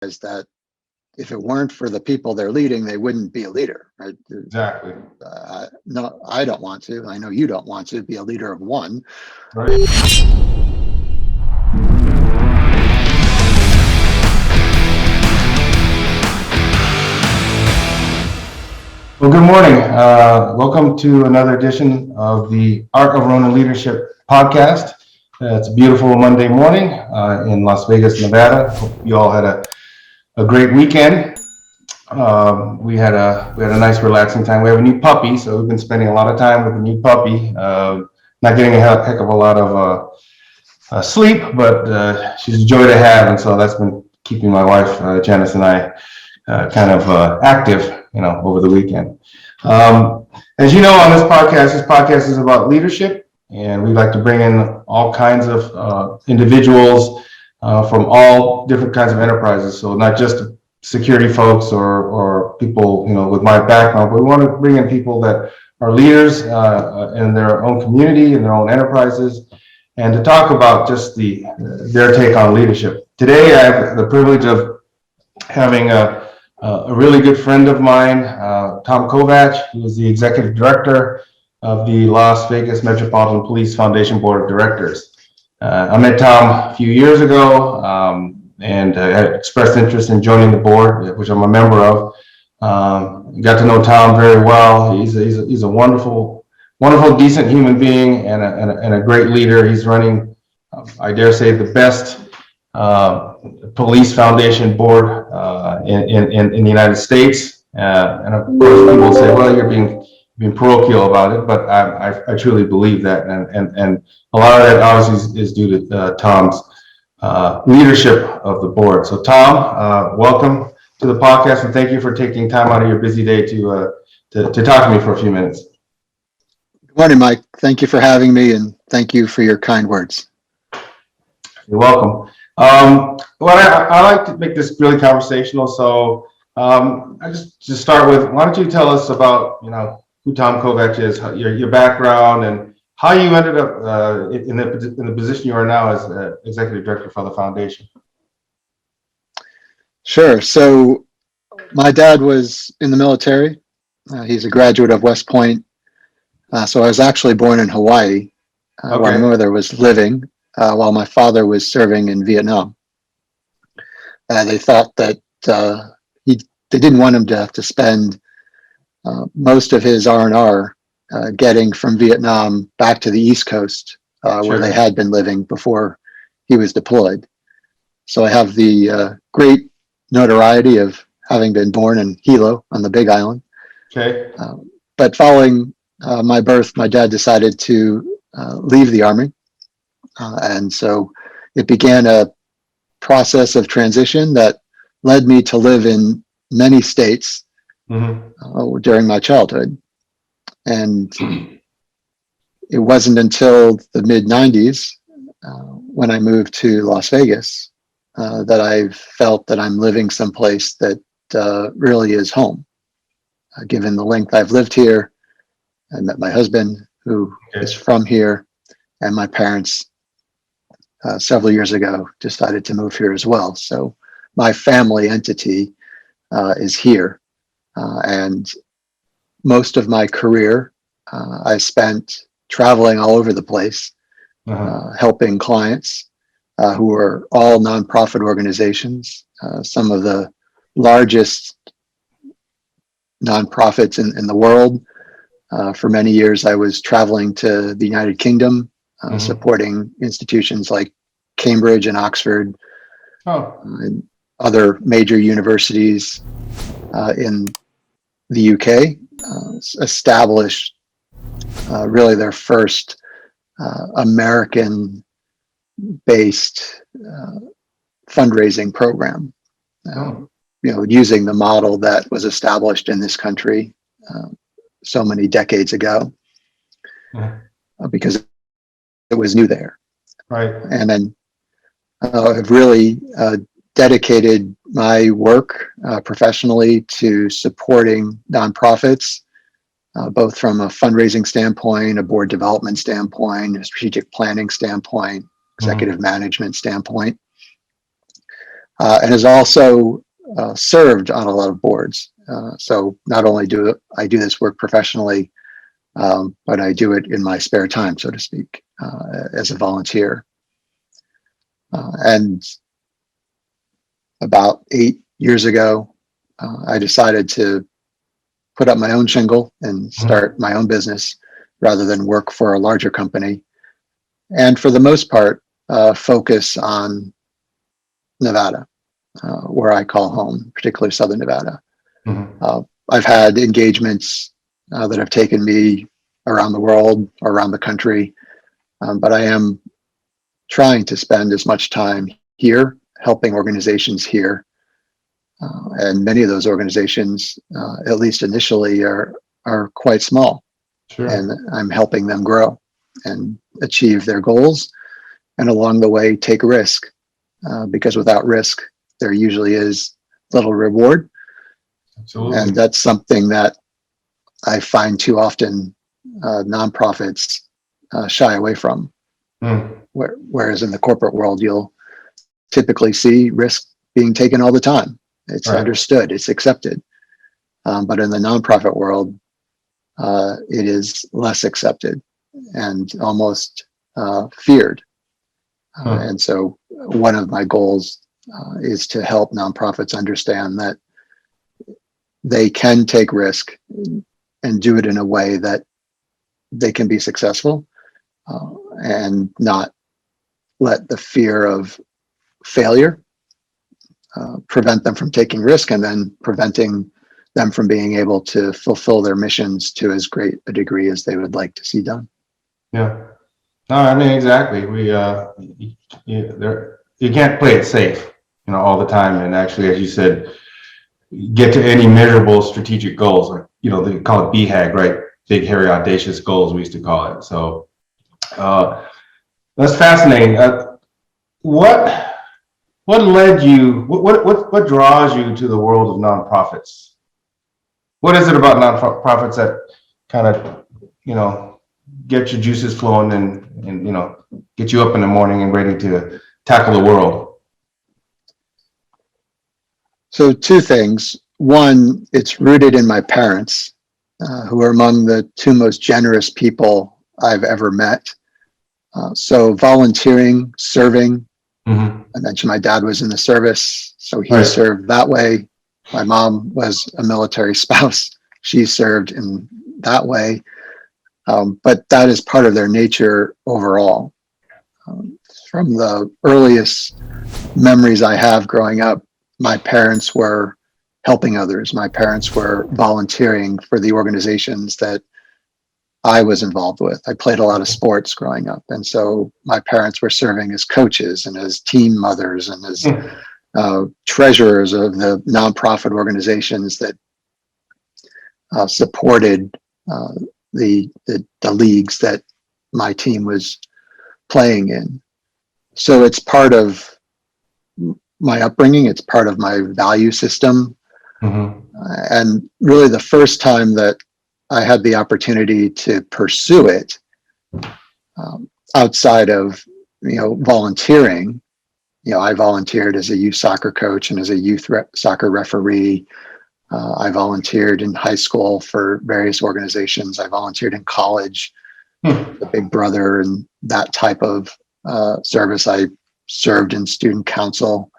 that if it weren't for the people they're leading, they wouldn't be a leader, right? Exactly. No, I don't want to. I know you don't want to be a leader of one. Right. Well, good morning. Welcome to another edition of the Art of Ronin Leadership podcast. It's a beautiful Monday morning in Las Vegas, Nevada. Hope you all had a great weekend. We had a nice relaxing time. We have a new puppy, so we've been spending a lot of time with the new puppy. Not getting a heck of a lot of sleep, but she's a joy to have, and so that's been keeping my wife Janice and I kind of active, over the weekend. As you know, on this podcast is about leadership, and we like to bring in all kinds of individuals from all different kinds of enterprises. So not just security folks or people, with my background, but we want to bring in people that are leaders in their own community, in their own enterprises, and to talk about just their take on leadership. Today, I have the privilege of having a really good friend of mine, Tom Kovach, who is the executive director of the Las Vegas Metropolitan Police Foundation Board of Directors. I met Tom a few years ago and had expressed interest in joining the board, which I'm a member of. Got to know Tom very well. He's a wonderful, decent human being and a great leader. He's running, I dare say, the best police foundation board in the United States, and of course people say, well, you're being parochial about it, but I truly believe that, and a lot of that obviously is due to Tom's leadership of the board. So Tom, welcome to the podcast, and thank you for taking time out of your busy day to talk to me for a few minutes. Good morning, Mike. Thank you for having me, and thank you for your kind words. You're welcome. Well, I like to make this really conversational, so I just start with, why don't you tell us about who Tom Kovach is, your background, and how you ended up in the position you are now as executive director for the foundation. Sure. So my dad was in the military. He's a graduate of West Point. So I was actually born in Hawaii, where my mother was living while my father was serving in Vietnam. They thought that they didn't want him to have to spend most of his R&R getting from Vietnam back to the East Coast, where they had been living before he was deployed. So I have the great notoriety of having been born in Hilo on the Big Island. Okay. But following my birth, my dad decided to leave the Army. And so it began a process of transition that led me to live in many states during my childhood. And it wasn't until the mid-90s when I moved to Las Vegas that I felt that I'm living someplace that really is home. Given the length I've lived here, I met my husband, who is from here, and my parents several years ago decided to move here as well. So my family entity is here, and most of my career I spent traveling all over the place, helping clients who are all nonprofit organizations, some of the largest nonprofits in the world. For many years, I was traveling to the United Kingdom, supporting institutions like Cambridge and Oxford, and other major universities in the UK, established really their first American-based fundraising program, using the model that was established in this country so many decades ago, because it was new there. Right. And then I've really dedicated my work professionally to supporting nonprofits, both from a fundraising standpoint, a board development standpoint, a strategic planning standpoint, executive management standpoint. and has also served on a lot of boards. So not only do I do this work professionally, but I do it in my spare time, so to speak, as a volunteer. And about 8 years ago, I decided to put up my own shingle and start my own business rather than work for a larger company. And for the most part, focus on Nevada, where I call home, particularly Southern Nevada. I've had engagements that have taken me around the world, around the country, but I am trying to spend as much time here, helping organizations here. And many of those organizations, at least initially, are quite small. Sure. And I'm helping them grow and achieve their goals, and along the way take risk, because without risk, there usually is little reward. Absolutely. And that's something that I find too often nonprofits shy away from. Whereas in the corporate world, you'll typically see risk being taken all the time. It's understood, it's accepted. But in the nonprofit world, it is less accepted and almost feared. And so one of my goals is to help nonprofits understand that they can take risk and do it in a way that they can be successful, and not let the fear of failure prevent them from taking risk, and then preventing them from being able to fulfill their missions to as great a degree as they would like to see done. Yeah. No, I mean, exactly. You can't play it safe, all the time. And actually, as you said, get to any measurable strategic goals, like, they call it BHAG, right? Big, hairy, audacious goals, we used to call it. So that's fascinating. What led you, what draws you to the world of nonprofits? What is it about nonprofits that kind of, get your juices flowing and get you up in the morning and ready to tackle the world? So two things. One, it's rooted in my parents, who are among the two most generous people I've ever met. So volunteering, serving. I mentioned my dad was in the service, so he served that way. My mom was a military spouse. She served in that way. But that is part of their nature overall. From the earliest memories I have growing up, my parents were helping others. My parents were volunteering for the organizations that I was involved with. I played a lot of sports growing up. And so my parents were serving as coaches and as team mothers and as treasurers of the nonprofit organizations that supported the leagues that my team was playing in. So it's part of my upbringing. It's part of my value system. And really the first time that I had the opportunity to pursue it, outside of, volunteering, I volunteered as a youth soccer coach and as a youth soccer referee. I volunteered in high school for various organizations. I volunteered in college, the Big Brother and that type of service. I served in student council,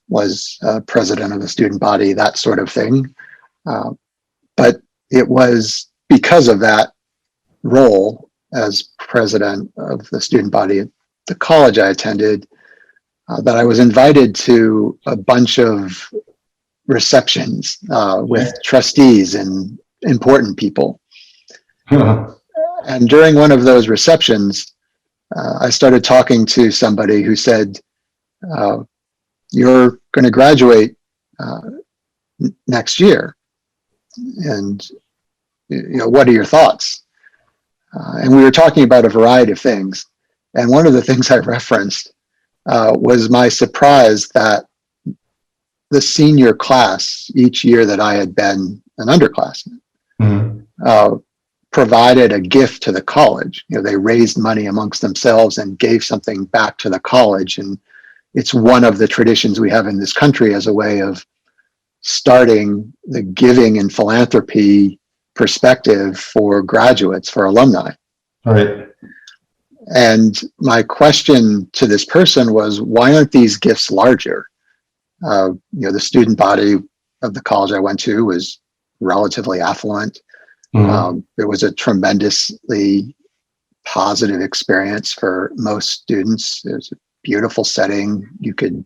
was president of the student body, that sort of thing. But it was because of that role as president of the student body at the college I attended that I was invited to a bunch of receptions with trustees and important people. And during one of those receptions, I started talking to somebody who said, "You're going to graduate next year, and what are your thoughts?" And we were talking about a variety of things. And one of the things I referenced was my surprise that the senior class each year that I had been an underclassman provided a gift to the college. They raised money amongst themselves and gave something back to the college. And it's one of the traditions we have in this country as a way of starting the giving and philanthropy perspective for graduates, for alumni. All right. And my question to this person was, why aren't these gifts larger? The student body of the college I went to was relatively affluent. It was a tremendously positive experience for most students. It was a beautiful setting. You could,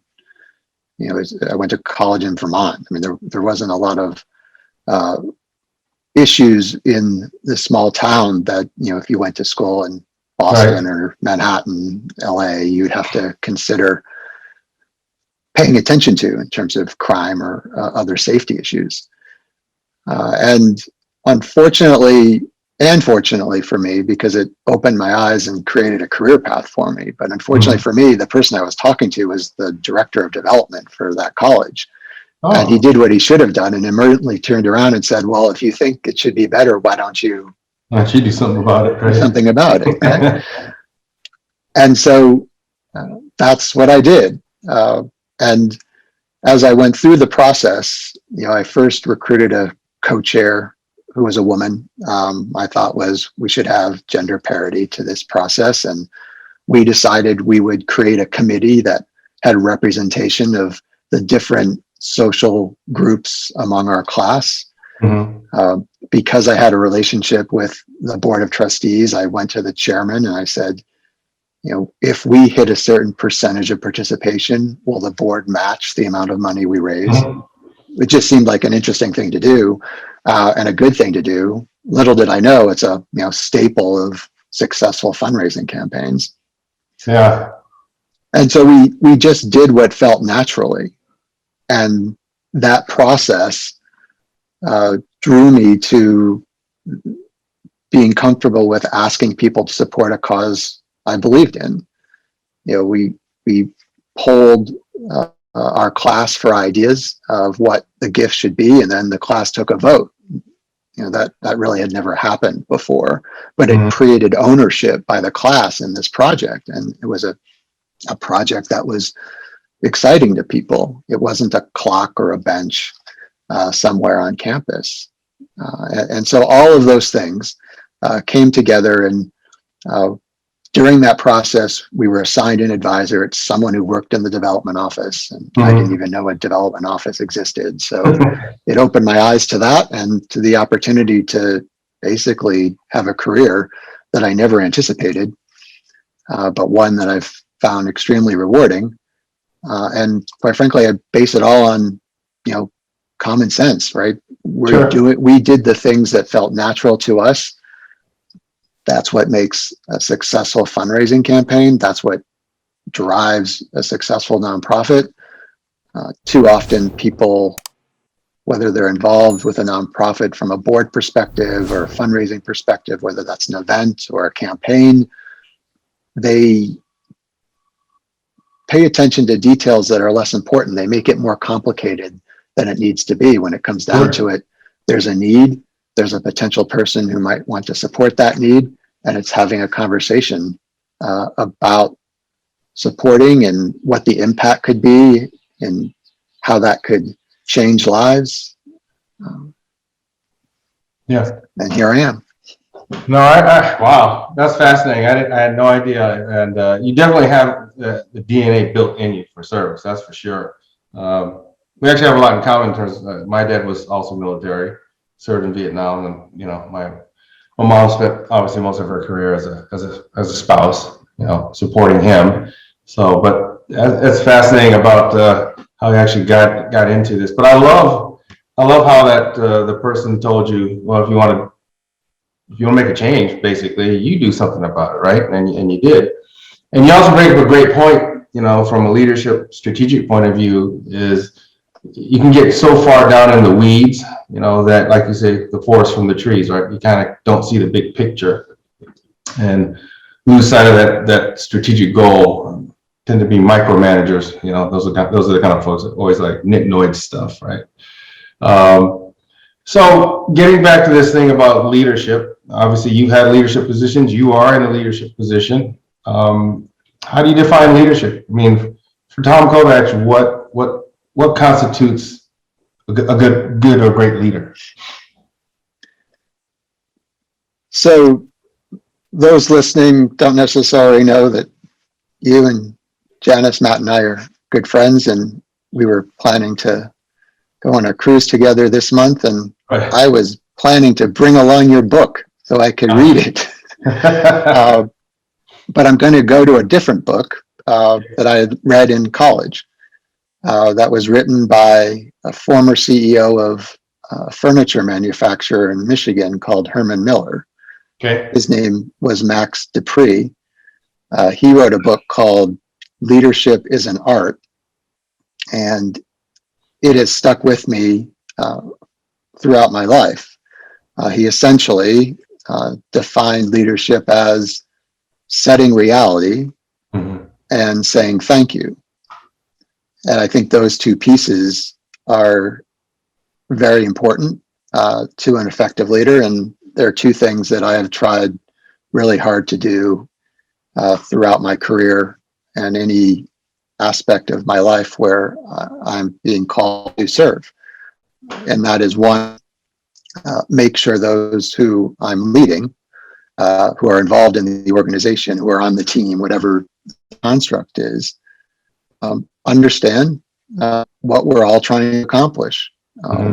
I went to college in Vermont. I mean, there wasn't a lot of issues in the small town that, if you went to school in Boston or Manhattan, LA, you'd have to consider paying attention to in terms of crime or other safety issues. And unfortunately, and fortunately for me, because it opened my eyes and created a career path for me. But unfortunately for me, the person I was talking to was the director of development for that college. And he did what he should have done and immediately turned around and said, well, if you think it should be better, why don't you do something about it? Right? Do something about it. Right? And so that's what I did. And as I went through the process, I first recruited a co-chair who was a woman. My thought was we should have gender parity to this process. And we decided we would create a committee that had representation of the different social groups among our class. Because I had a relationship with the board of trustees, I went to the chairman and I said, if we hit a certain percentage of participation, will the board match the amount of money we raise? It just seemed like an interesting thing to do and a good thing to do. Little did I know it's a staple of successful fundraising campaigns. Yeah. And so we just did what felt naturally. And that process drew me to being comfortable with asking people to support a cause I believed in. We polled our class for ideas of what the gift should be, and then the class took a vote. That really had never happened before, but it created ownership by the class in this project, and it was a project that was exciting to people. It wasn't a clock or a bench somewhere on campus. And so all of those things came together, and during that process, we were assigned an advisor. It's someone who worked in the development office, and I didn't even know a development office existed. So it opened my eyes to that and to the opportunity to basically have a career that I never anticipated, but one that I've found extremely rewarding. And quite frankly, I base it all on, common sense, right? We did the things that felt natural to us. That's what makes a successful fundraising campaign. That's what drives a successful nonprofit. Too often people, whether they're involved with a nonprofit from a board perspective or a fundraising perspective, whether that's an event or a campaign, they pay attention to details that are less important. They make it more complicated than it needs to be. When it comes down to it, there's a need, there's a potential person who might want to support that need, and it's having a conversation about supporting and what the impact could be and how that could change lives. And here I am. No, wow, that's fascinating. I had no idea. And you definitely have the DNA built in you for service, that's for sure. We actually have a lot in common in terms of, my dad was also military, served in Vietnam, and my mom spent obviously most of her career as a spouse, supporting him. So, but it's fascinating about how you actually got into this. But I love how that the person told you, well, if you want to make a change, basically, you do something about it, right? And you did. And you also bring up a great point, from a leadership strategic point of view, is you can get so far down in the weeds, that, like you say, the forest from the trees, right? You kind of don't see the big picture and lose sight of that strategic goal. Tend to be micromanagers, those are the kind of folks that always like nitnoid stuff, right? So getting back to this thing about leadership, obviously you've had leadership positions, you are in a leadership position. How do you define leadership? I mean, For Tom Kovach, what constitutes a good or great leader? So those listening don't necessarily know that you and Janice, Matt, and I are good friends, and we were planning to go on a cruise together this month, and Right. I was planning to bring along your book so I could read it. But I'm going to go to a different book that I had read in college that was written by a former CEO of a furniture manufacturer in Michigan called Herman Miller. Okay. His name was Max Dupree. He wrote a book called Leadership is an Art, and it has stuck with me throughout my life. He essentially defined leadership as setting reality and saying thank you. And I think those two pieces are very important to an effective leader. And there are two things that I have tried really hard to do throughout my career and any aspect of my life where I'm being called to serve. And that is one, make sure those who I'm leading, who are involved in the organization, who are on the team, whatever the construct is, understand what we're all trying to accomplish.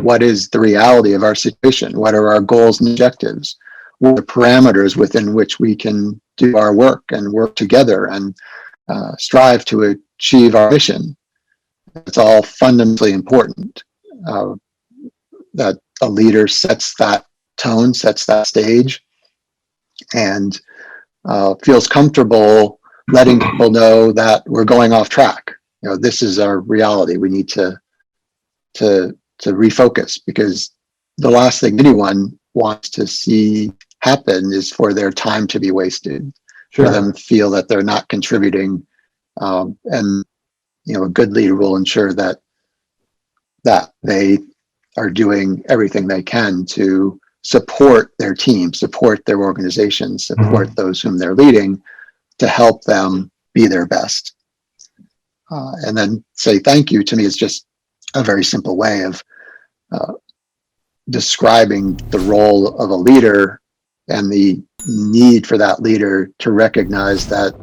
What is the reality of our situation? What are our goals and objectives? What are the parameters within which we can do our work and work together and strive to achieve our mission? It's all fundamentally important that a leader sets that tone, sets that stage, and feels comfortable letting people know that we're going off track. You know, this is our reality. We need to refocus, because the last thing anyone wants to see happen is for their time to be wasted, for them to feel that they're not contributing. And a good leader will ensure that they are doing everything they can to support their team, support their organization, support those whom they're leading, to help them be their best. And then say thank you, to me, is just a very simple way of describing the role of a leader and the need for that leader to recognize that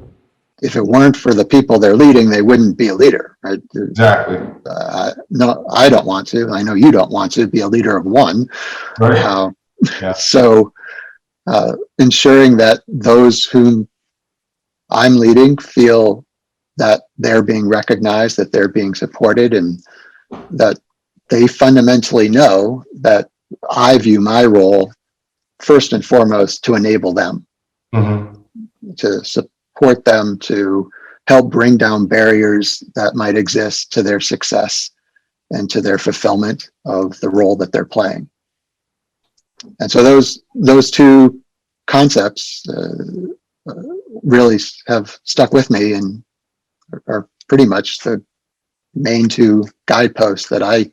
if it weren't for the people they're leading, they wouldn't be a leader, right? Exactly. No, I don't want to. I know you don't want to be a leader of one. Right. So ensuring that those whom I'm leading feel that they're being recognized, that they're being supported, and that they fundamentally know that I view my role first and foremost to enable them, to support them, to help bring down barriers that might exist to their success and to their fulfillment of the role that they're playing. And so those two concepts really have stuck with me and are pretty much the main two guideposts that I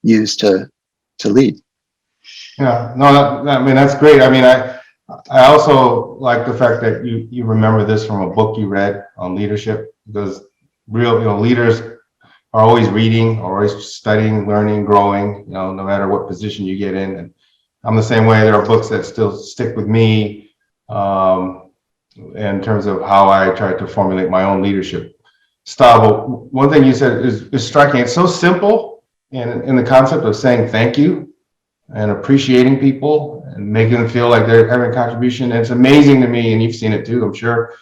use to lead. Yeah, no, I mean, that's great. I mean, I also like the fact that you remember this from a book you read on leadership, because leaders are always reading, always studying, learning, growing, no matter what position you get in. And I'm the same way. There are books that still stick with me in terms of how I try to formulate my own leadership style. But one thing you said is striking. It's so simple in the concept of saying thank you and appreciating people and making them feel like they're having a contribution. And it's amazing to me, and you've seen it too, I'm sure,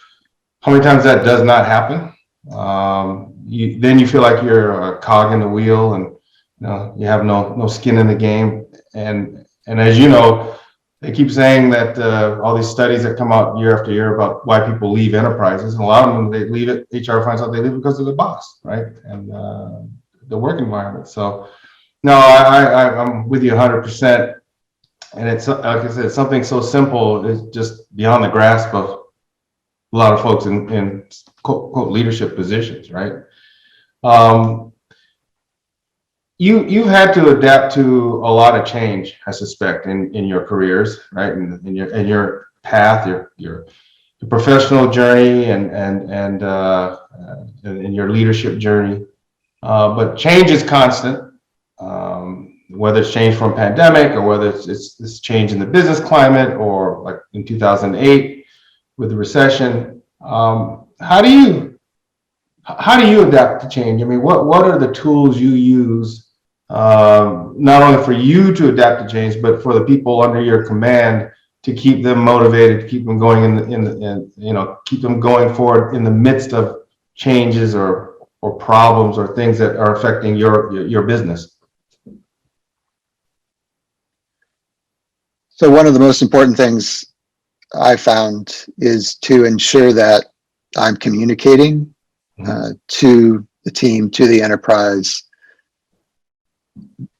how many times that does not happen. Then you feel like you're a cog in the wheel, and you have no skin in the game. And as you know, they keep saying that all these studies that come out year after year about why people leave enterprises, and a lot of them, they leave it, HR finds out they leave because of the boss, right? And the work environment. So no, I'm with you 100%. And it's, like I said, something so simple is just beyond the grasp of a lot of folks in quote leadership positions, right? You had to adapt to a lot of change, I suspect, in your careers, right? In your path, your professional journey and your leadership journey. But change is constant. Whether it's change from pandemic or whether it's change in the business climate or like in 2008 with the recession. How do you adapt to change? I mean, what are the tools you use not only for you to adapt to change, but for the people under your command to keep them motivated, to keep them going keep them going forward in the midst of changes or problems or things that are affecting your business? So one of the most important things I found is to ensure that I'm communicating to the team, to the enterprise,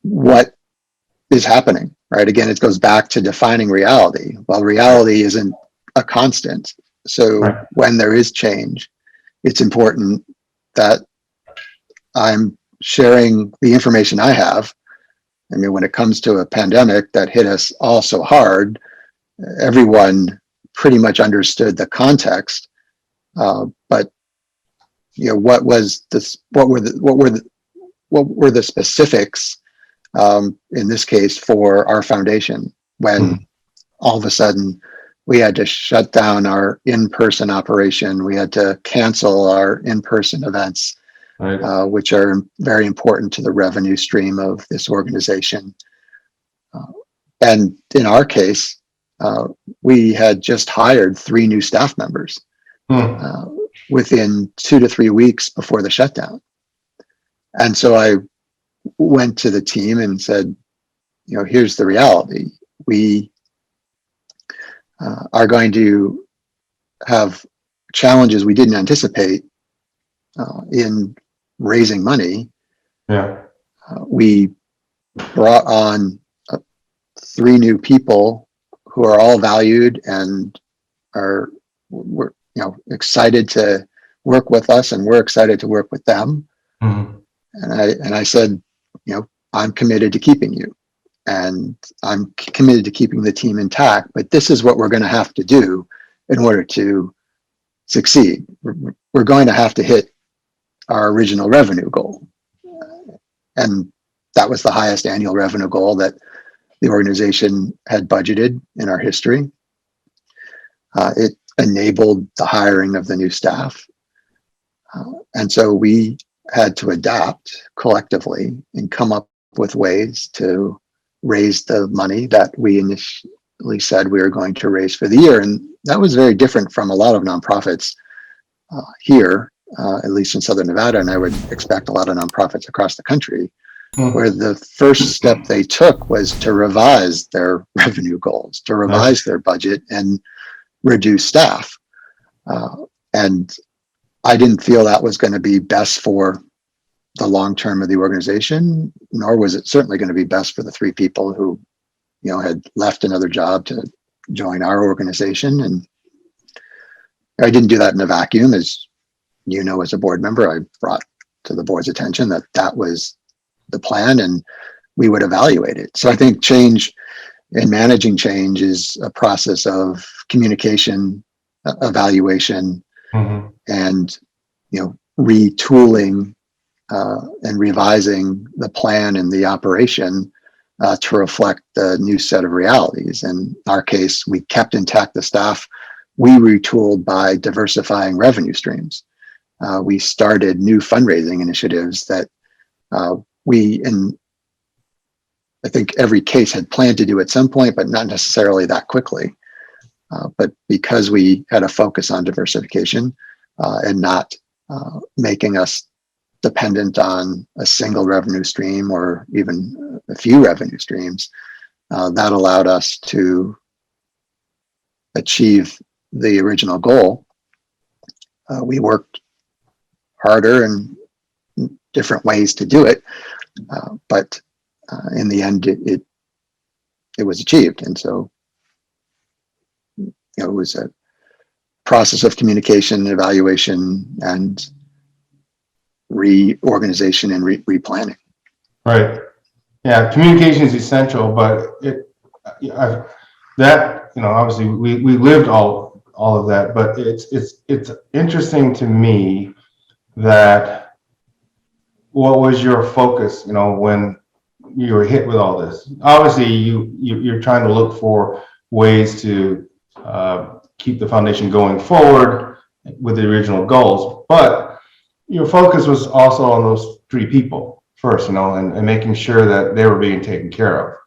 what is happening, right? Again, it goes back to defining reality. Well, reality isn't a constant. So when there is change, it's important that I'm sharing the information I have. I mean, when it comes to a pandemic that hit us all so hard, everyone pretty much understood the context. But what was this? What were the specifics? In this case, for our foundation, when all of a sudden we had to shut down our in-person operation, we had to cancel our in-person events, which are very important to the revenue stream of this organization. And in our case, we had just hired 3 new staff members within 2 to 3 weeks before the shutdown. And so I went to the team and said, here's the reality. We are going to have challenges we didn't anticipate in raising money. We brought on 3 new people who are all valued and we're excited to work with us, and we're excited to work with them. And I said, I'm committed to keeping you, and I'm committed to keeping the team intact, but this is what we're going to have to do in order to succeed. We're going to have to hit our original revenue goal. And that was the highest annual revenue goal that the organization had budgeted in our history. It enabled the hiring of the new staff. And so we had to adapt collectively and come up with ways to raise the money that we initially said we were going to raise for the year. And that was very different from a lot of nonprofits here, at least in Southern Nevada, and I would expect a lot of nonprofits across the country, where the first step they took was to revise their revenue goals, to revise their budget and reduce staff. And I didn't feel that was going to be best for the long term of the organization, nor was it certainly going to be best for the 3 people who, had left another job to join our organization. And I didn't do that in a vacuum. As as a board member, I brought to the board's attention that was the plan, and we would evaluate it. So I think change and managing change is a process of communication, evaluation, and retooling and revising the plan and the operation to reflect the new set of realities. In our case, we kept intact the staff. We retooled by diversifying revenue streams. We started new fundraising initiatives that we, in I think every case, had planned to do at some point, but not necessarily that quickly. But because we had a focus on diversification and not making us dependent on a single revenue stream or even a few revenue streams, that allowed us to achieve the original goal. We worked harder and different ways to do it, but in the end, it was achieved. And so, it was a process of communication, evaluation, and reorganization and replanning. Right. Yeah, communication is essential, but obviously we lived all all of that. But it's interesting to me that what was your focus, when you were hit with all this? Obviously, you're trying to look for ways to keep the foundation going forward with the original goals, but your focus was also on those three people first, and making sure that they were being taken care of.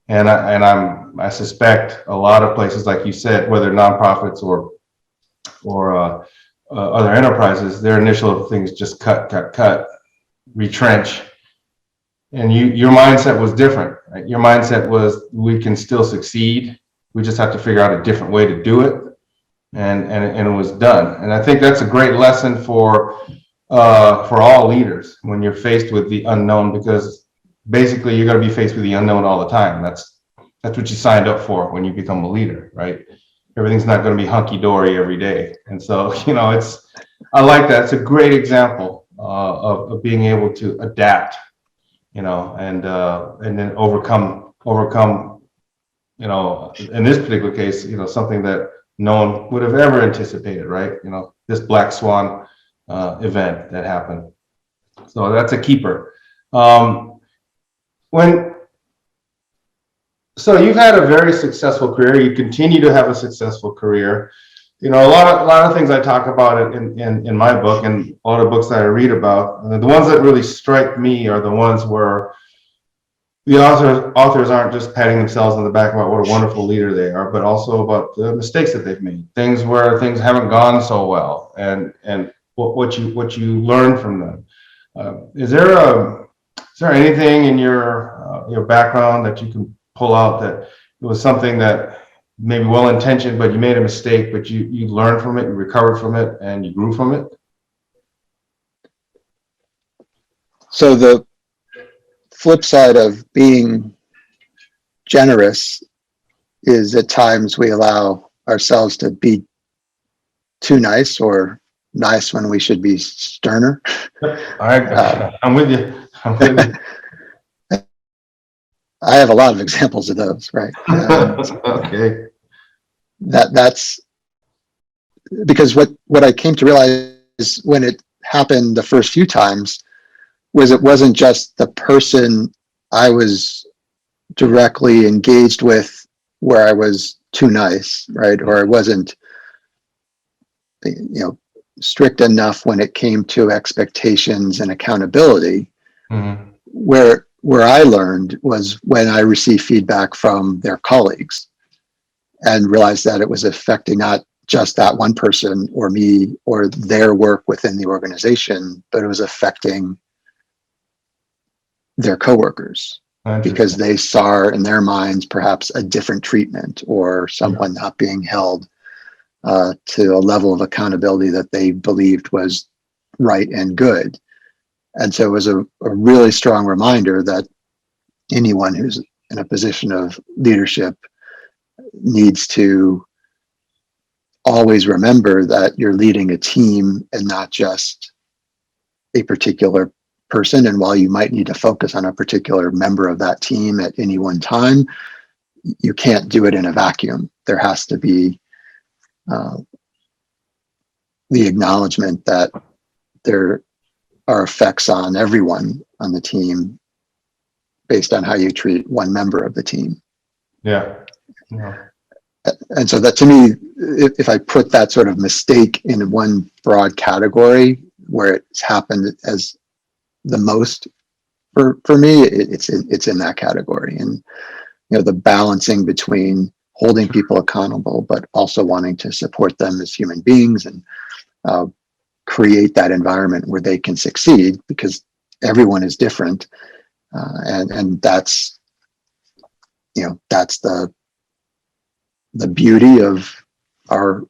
And I suspect a lot of places, like you said, whether nonprofits or other enterprises, their initial things just cut, retrench. And your mindset was different, right? Your mindset was, we can still succeed. We just have to figure out a different way to do it. And it was done. And I think that's a great lesson for all leaders when you're faced with the unknown, because basically you're going to be faced with the unknown all the time. That's what you signed up for when you become a leader, right? Everything's not going to be hunky-dory every day. And so, I like that. It's a great example of being able to adapt, and then overcome, in this particular case, something that no one would have ever anticipated, right? This black swan event that happened. So that's a keeper. So you've had a very successful career. You continue to have a successful career. A lot of things I talk about in my book, and all the books that I read about, the ones that really strike me are the ones where the authors aren't just patting themselves on the back about what a wonderful leader they are, but also about the mistakes that they've made, things where things haven't gone so well, and what you learn from them. Is there anything in your background that you can pull out that it was something that maybe well-intentioned, but you made a mistake, but you learned from it, you recovered from it, and you grew from it? So the flip side of being generous is at times we allow ourselves to be too nice, or nice when we should be sterner. I'm with you. I have a lot of examples of those, right? Okay. That's because what I came to realize when it happened the first few times was it wasn't just the person I was directly engaged with where I was too nice, right? Or I wasn't, strict enough when it came to expectations and accountability. Mm-hmm. Where I learned was when I received feedback from their colleagues and realized that it was affecting not just that one person or me or their work within the organization, but it was affecting their coworkers because they saw in their minds perhaps a different treatment or someone not being held to a level of accountability that they believed was right and good. And so it was a really strong reminder that anyone who's in a position of leadership needs to always remember that you're leading a team and not just a particular person. And while you might need to focus on a particular member of that team at any one time, you can't do it in a vacuum. There has to be the acknowledgement that there are effects on everyone on the team based on how you treat one member of the team. Yeah. And so that, to me, if I put that sort of mistake in one broad category where it's happened as the most for me, it's in that category. And the balancing between holding people accountable, but also wanting to support them as human beings and create that environment where they can succeed, because everyone is different, and that's that's the beauty of our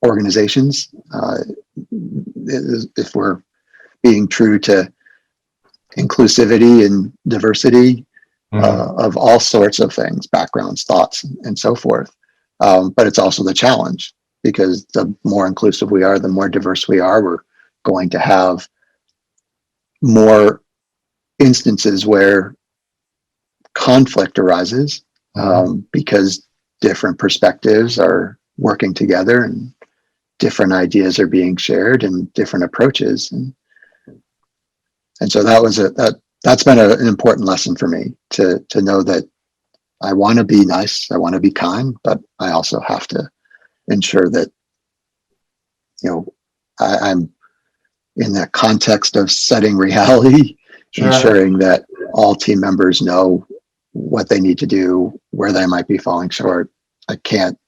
organizations. If we're being true to inclusivity and diversity of all sorts of things, backgrounds, thoughts, and so forth. But it's also the challenge, because the more inclusive we are, the more diverse we are, we're going to have more instances where conflict arises, because different perspectives are working together, and different ideas are being shared and different approaches. And so that's been an important lesson for me to know that I want to be nice, I want to be kind, but I also have to ensure that, I'm in that context of setting reality, Sure. ensuring that all team members know what they need to do, where they might be falling short. I can't,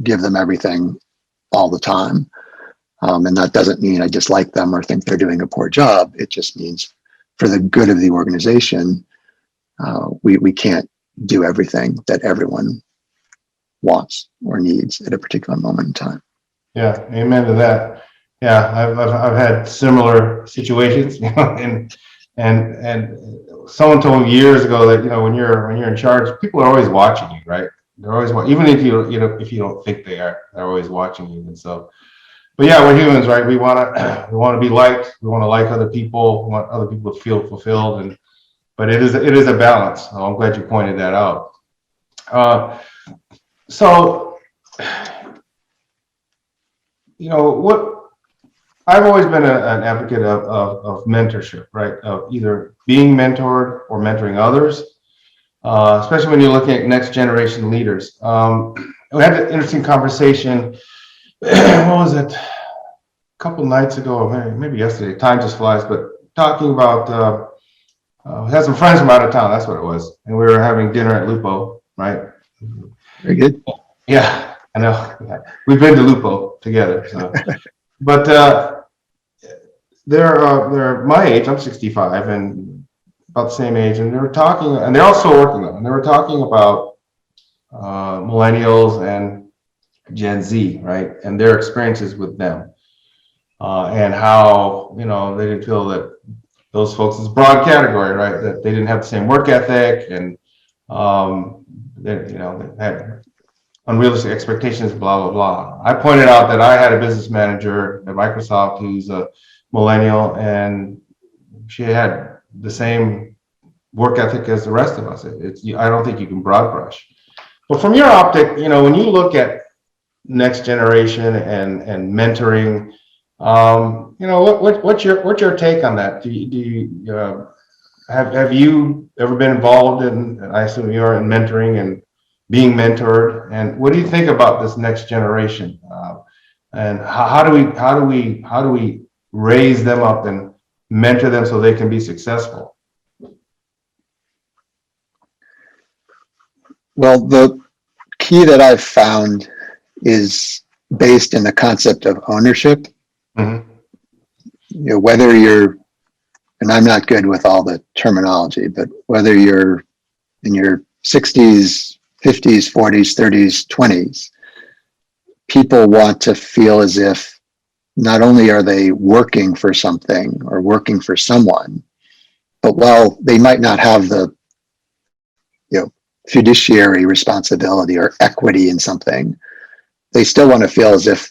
give them everything all the time. And that doesn't mean I dislike them or think they're doing a poor job. It just means for the good of the organization, we can't do everything that everyone wants or needs at a particular moment in time. Yeah, amen to that. Yeah, I've had similar situations, and someone told me years ago that when you're in charge, people are always watching you, right? They're always even if if you don't think they are, they're always watching you. And so, but yeah, we're humans, right? We want to be liked. We want to like other people. We want other people to feel fulfilled, but it is a balance. So I'm glad you pointed that out. So, what I've always been an advocate of mentorship, right? Of either being mentored or mentoring others, especially when you're looking at next generation leaders. We had an interesting conversation. What was it? A couple nights ago, or maybe yesterday. Time just flies. But talking about, we had some friends from out of town. That's what it was, and we were having dinner at Lupo, right? Very good. Yeah, I know. We've been to Lupo together. So. But they're my age. I'm 65 and about the same age, and they were talking, and they're also working on. And they were talking about millennials and Gen Z, right, and their experiences with them, and how they didn't feel that those folks is a broad category, right, that they didn't have the same work ethic, and they had unrealistic expectations, blah, blah, blah. I pointed out that I had a business manager at Microsoft who's a millennial, and she had the same work ethic as the rest of us. I don't think you can broad brush. But from your optic, when you look at next generation and mentoring, what's your take on that? Have you ever been involved in, I assume you are, in mentoring and being mentored, and what do you think about this next generation? And how do we raise them up and mentor them so they can be successful? Well, the key that I've found is based in the concept of ownership. Mm-hmm. Whether you're, and I'm not good with all the terminology, but whether you're in your 60s, 50s, 40s, 30s, 20s, people want to feel as if not only are they working for something or working for someone, but while they might not have the fiduciary responsibility or equity in something, they still want to feel as if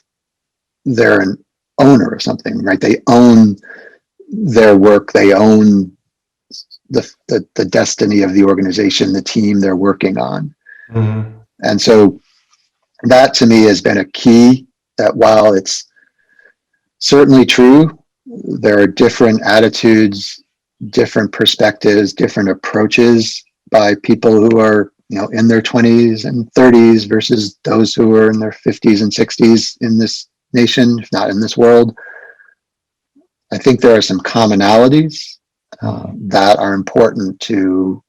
they're an owner of something, right? They own their work, they own the destiny of the organization, the team they're working on. Mm-hmm. And so that to me has been a key, that while it's certainly true, there are different attitudes, different perspectives, different approaches by people who are in their 20s and 30s versus those who are in their 50s and 60s in this nation, if not in this world. I think there are some commonalities that are important to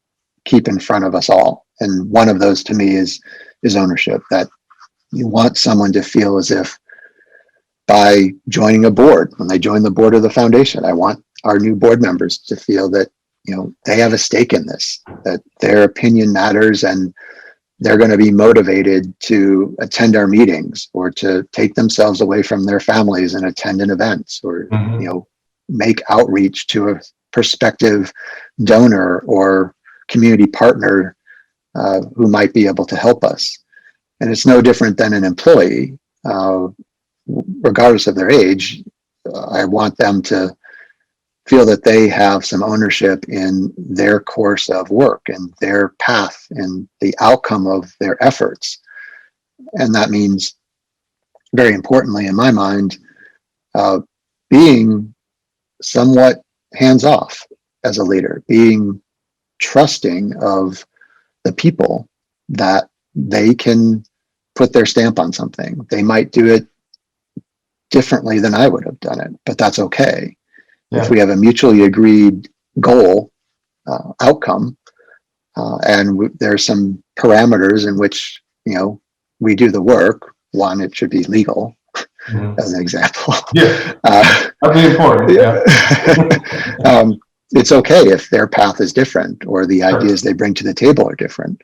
keep in front of us all. And one of those to me is ownership, that you want someone to feel as if by joining a board, when they join the board of the foundation, I want our new board members to feel that, they have a stake in this, that their opinion matters, and they're going to be motivated to attend our meetings or to take themselves away from their families and attend an event, or, make outreach to a prospective donor or community partner who might be able to help us. And it's no different than an employee, regardless of their age. I want them to feel that they have some ownership in their course of work and their path and the outcome of their efforts. And that means, very importantly in my mind, being somewhat hands-off as a leader, being trusting of the people that they can put their stamp on something. They might do it differently than I would have done it, but that's okay. If we have a mutually agreed goal, outcome, and there's some parameters in which, we do the work. One, it should be legal, as an example. Yeah, that'd be important. Yeah. It's okay if their path is different or the ideas they bring to the table are different.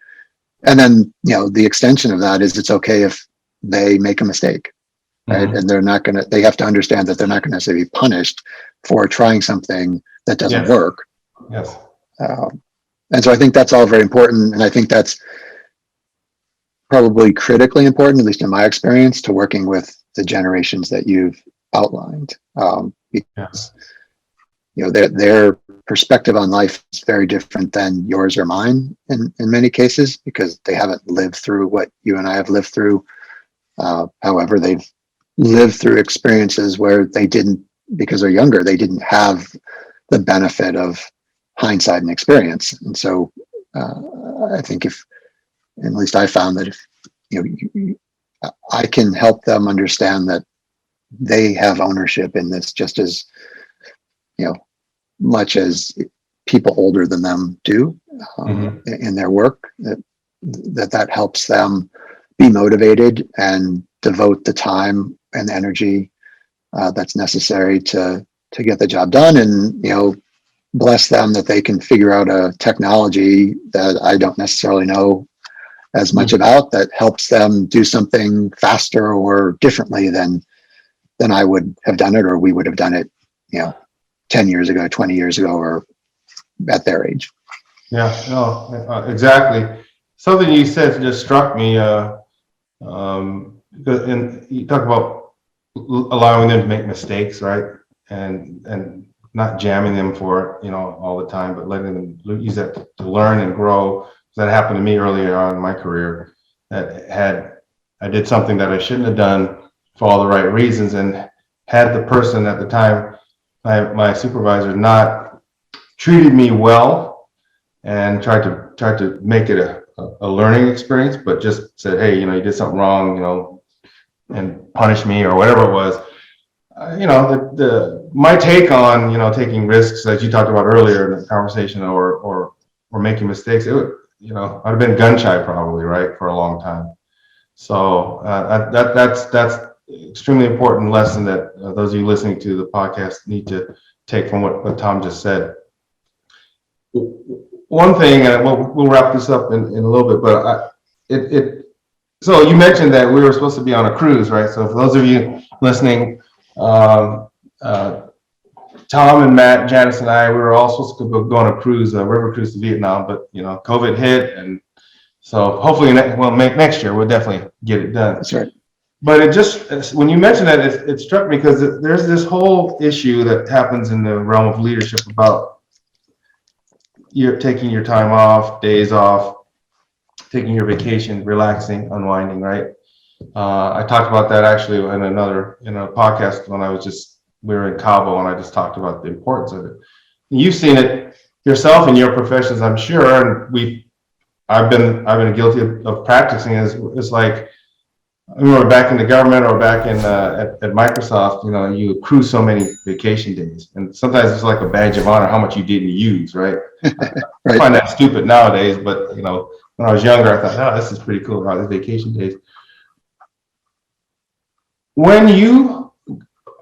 And then, the extension of that is it's okay if they make a mistake, right? And they have to understand that they're not going to necessarily be punished for trying something that doesn't work. Yes. And so I think that's all very important. And I think that's probably critically important, at least in my experience, to working with the generations that you've outlined. Because, their perspective on life is very different than yours or mine in many cases, because they haven't lived through what you and I have lived through. However, they've lived through experiences where they didn't, because they're younger, they didn't have the benefit of hindsight and experience. And so I think at least I found that if I can help them understand that they have ownership in this just as much as people older than them do in their work, that helps them be motivated and devote the time and energy that's necessary to get the job done. And bless them that they can figure out a technology that I don't necessarily know as much about, that helps them do something faster or differently than I would have done it, or we would have done it 10 years ago, 20 years ago, or at their age. Yeah, no, exactly. Something you said just struck me, and you talk about allowing them to make mistakes, right? And not jamming them for it, all the time, but letting them use that to learn and grow. That happened to me earlier on in my career. I did something that I shouldn't have done for all the right reasons, and had the person at the time, my supervisor, not treated me well and tried to make it a learning experience, but just said, hey, you did something wrong, and punish me or whatever it was. My take on taking risks, as you talked about earlier in the conversation, or making mistakes, it would, I'd have been gun shy probably, right, for a long time. So that's extremely important lesson that those of you listening to the podcast need to take from what Tom just said. One thing, and we'll wrap this up in a little bit, but so you mentioned that we were supposed to be on a cruise, right? So for those of you listening, Tom and Matt, Janice and I, we were all supposed to go on a cruise, a river cruise to Vietnam, but COVID hit, and so hopefully, next year we'll definitely get it done. That's right. But it just, when you mentioned that, it struck me, because there's this whole issue that happens in the realm of leadership about you're taking your time off, days off, taking your vacation, relaxing, unwinding, right? I talked about that actually in a podcast when we were in Cabo, and I just talked about the importance of it. You've seen it yourself in your professions, I'm sure, and I've been guilty of practicing. It's like, I remember back in the government or back in at Microsoft, you accrue so many vacation days, and sometimes it's like a badge of honor how much you didn't use, right? I find that stupid nowadays, but when I was younger, I thought, oh, this is pretty cool about these vacation days. When you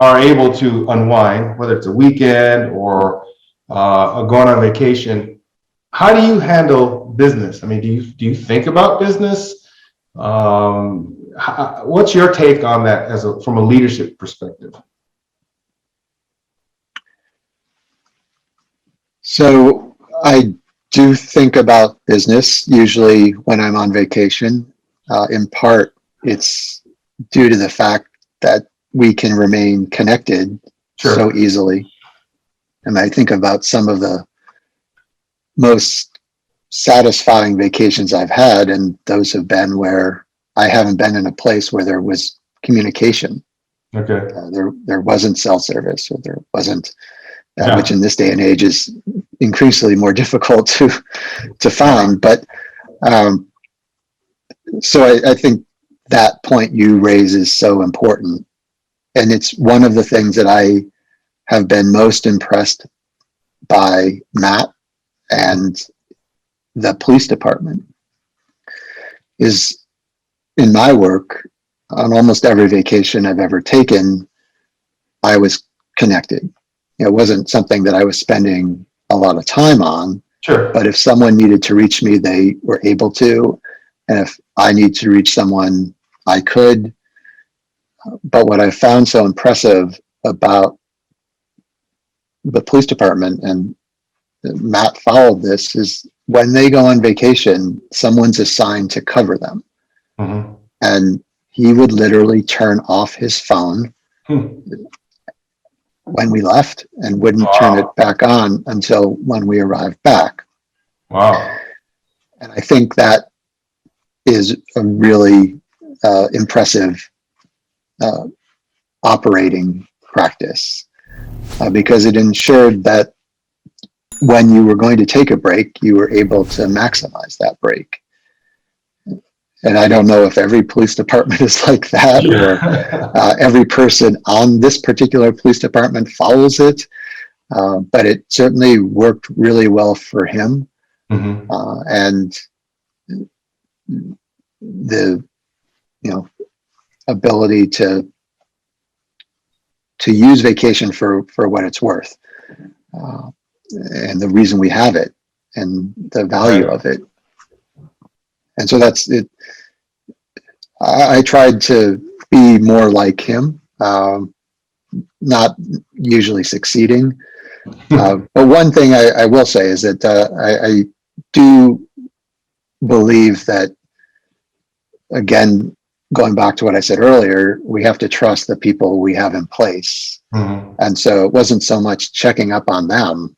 are able to unwind, whether it's a weekend or going on vacation, how do you handle business? I mean, do you think about business? What's your take on that from a leadership perspective? So I do think about business usually when I'm on vacation. In part, it's due to the fact that we can remain connected so easily. And I think about some of the most satisfying vacations I've had, and those have been where I haven't been in a place where there was communication. Okay. There wasn't cell service, or there wasn't, Yeah. which in this day and age is increasingly more difficult to find. But so I think that point you raise is so important. And it's one of the things that I have been most impressed by Matt and the police department is, in my work, on almost every vacation I've ever taken, I was connected. It wasn't something that I was spending a lot of time on, Sure. but if someone needed to reach me, they were able to. And if I need to reach someone, I could. But what I found so impressive about the police department, and Matt followed this, is when they go on vacation, someone's assigned to cover them. Mm-hmm. And he would literally turn off his phone when we left and wouldn't turn it back on until when we arrived back. Wow. And I think that is a really impressive operating practice, because it ensured that when you were going to take a break, you were able to maximize that break. And I don't know if every police department is like that, or every person on this particular police department follows it, but it certainly worked really well for him. Mm-hmm. And the ability to use vacation for what it's worth, and the reason we have it, and the value of it. And so that's it. I tried to be more like him, not usually succeeding. But one thing I will say is that I do believe that, again, going back to what I said earlier, we have to trust the people we have in place. Mm-hmm. And so it wasn't so much checking up on them.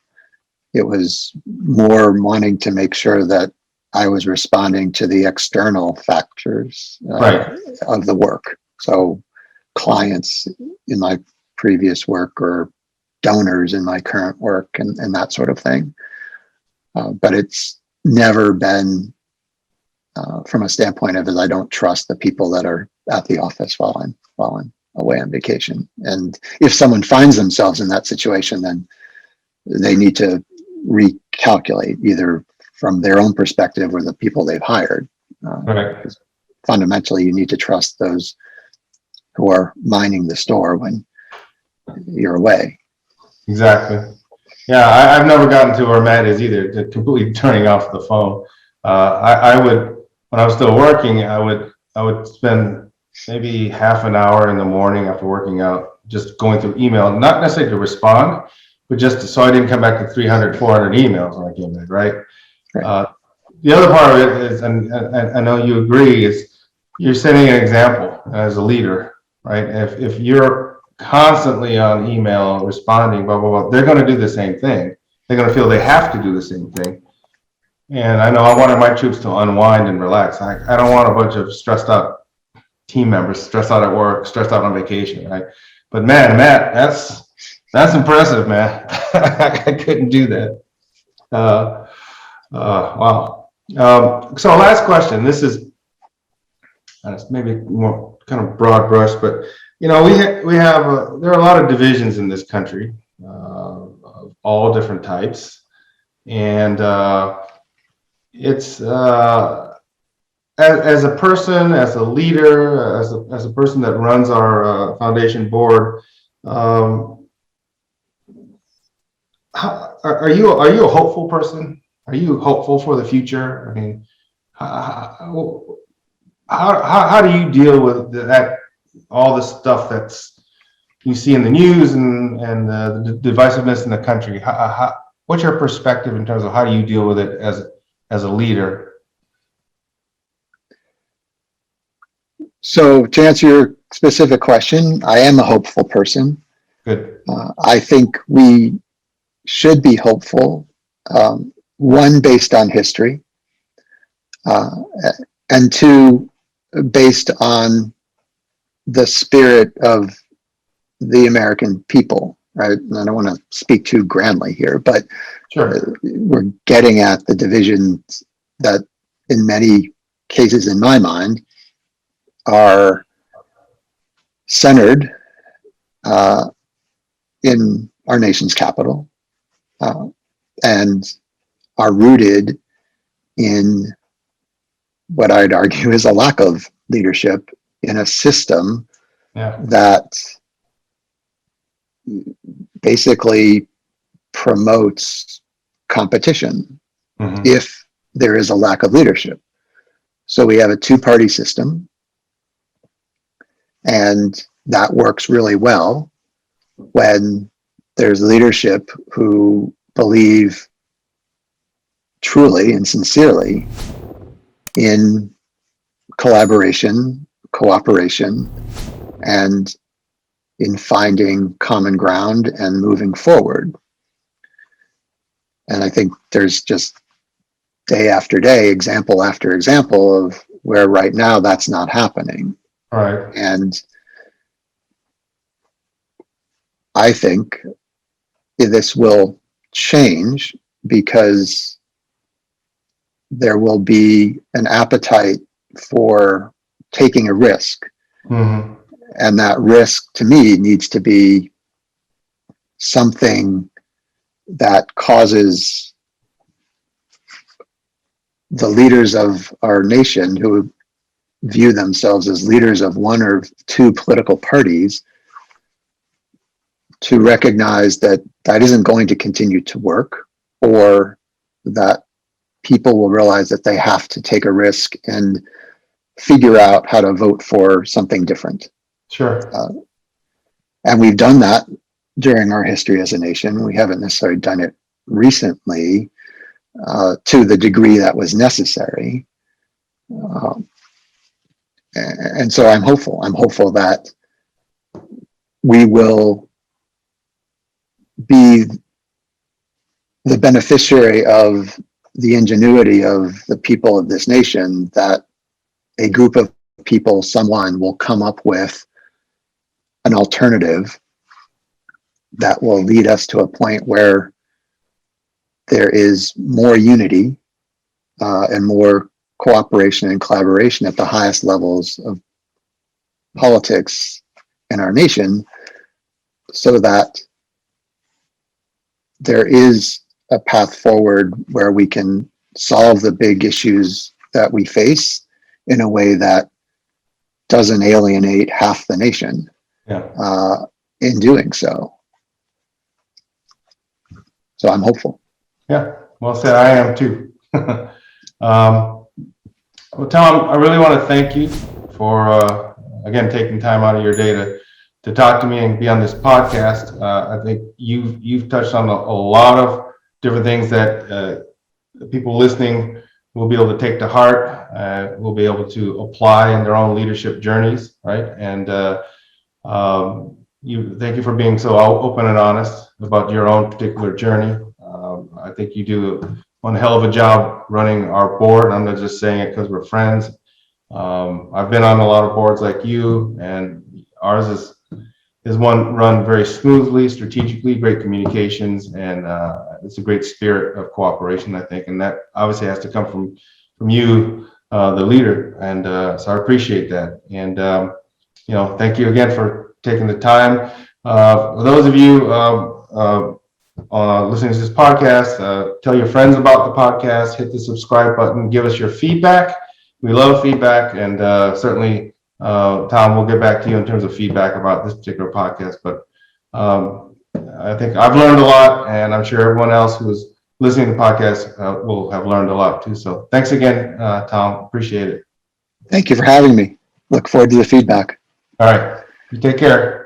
It was more wanting to make sure that I was responding to the external factors of the work. So clients in my previous work, or donors in my current work, and that sort of thing. But it's never been from a standpoint of, I don't trust the people that are at the office while I'm away on vacation. And if someone finds themselves in that situation, then they need to recalculate, either from their own perspective or the people they've hired. Because fundamentally, you need to trust those who are minding the store when you're away. Exactly. Yeah, I've never gotten to where Matt is either, to completely turning off the phone. I would, when I was still working, I would spend maybe half an hour in the morning after working out, just going through email, not necessarily to respond, but just so I didn't come back to 300, 400 emails when I came in, right? The other part of it is, and I know you agree, is you're setting an example as a leader, right? If you're constantly on email, responding, blah, blah, blah, they're going to do the same thing. They're going to feel they have to do the same thing. And I know I wanted my troops to unwind and relax. I don't want a bunch of stressed out team members, stressed out at work, stressed out on vacation, right? But man, Matt, that's impressive, man. I couldn't do that. Wow. So last question. This is maybe more kind of broad brush, but there are a lot of divisions in this country, of all different types, and it's as a person, as a leader, as a person that runs our foundation board. Are you a hopeful person? Are you hopeful for the future? I mean, how do you deal with that, all the stuff that's you see in the news and the divisiveness in the country? What's your perspective in terms of how do you deal with it as a leader? So to answer your specific question, I am a hopeful person. Good. I think we should be hopeful. One, based on history, and two, based on the spirit of the American people, right? And I don't want to speak too grandly here, but Sure. we're getting at the divisions that in many cases in my mind are centered in our nation's capital and are rooted in what I'd argue is a lack of leadership in a system that basically promotes competition if there is a lack of leadership. So we have a two-party system, and that works really well when there's leadership who believe truly and sincerely in collaboration, cooperation, and in finding common ground and moving forward. And I think there's just day after day, example after example of where right now that's not happening. Right. And I think this will change because there will be an appetite for taking a risk. And that risk, to me, needs to be something that causes the leaders of our nation, who view themselves as leaders of one or two political parties, to recognize that that isn't going to continue to work, or that people will realize that they have to take a risk and figure out how to vote for something different. Sure. And we've done that during our history as a nation. We haven't necessarily done it recently to the degree that was necessary. And so I'm hopeful. I'm hopeful that we will be the beneficiary of the ingenuity of the people of this nation, that a group of people, someone will come up with an alternative that will lead us to a point where there is more unity and more cooperation and collaboration at the highest levels of politics in our nation, so that there is a path forward where we can solve the big issues that we face in a way that doesn't alienate half the nation in doing so. So I'm hopeful. Yeah, well said. I am too. Well, Tom, I really want to thank you for, again, taking time out of your day to talk to me and be on this podcast. I think you've touched on a lot of different things that people listening will be able to take to heart, will be able to apply in their own leadership journeys, right? And thank you for being so open and honest about your own particular journey. I think you do one hell of a job running our board. I'm not just saying it because we're friends. I've been on a lot of boards like you, and ours is one run very smoothly, strategically, great communications, and it's a great spirit of cooperation, I think, and that obviously has to come from you, the leader, and so I appreciate that. And thank you again for taking the time. For those of you listening to this podcast, tell your friends about the podcast, hit the subscribe button, give us your feedback. We love feedback, and certainly Tom, we'll get back to you in terms of feedback about this particular podcast. But I think I've learned a lot, and I'm sure everyone else who's listening to the podcast will have learned a lot too. So thanks again, Tom. Appreciate it. Thank you for having me. Look forward to the feedback. All right. You take care.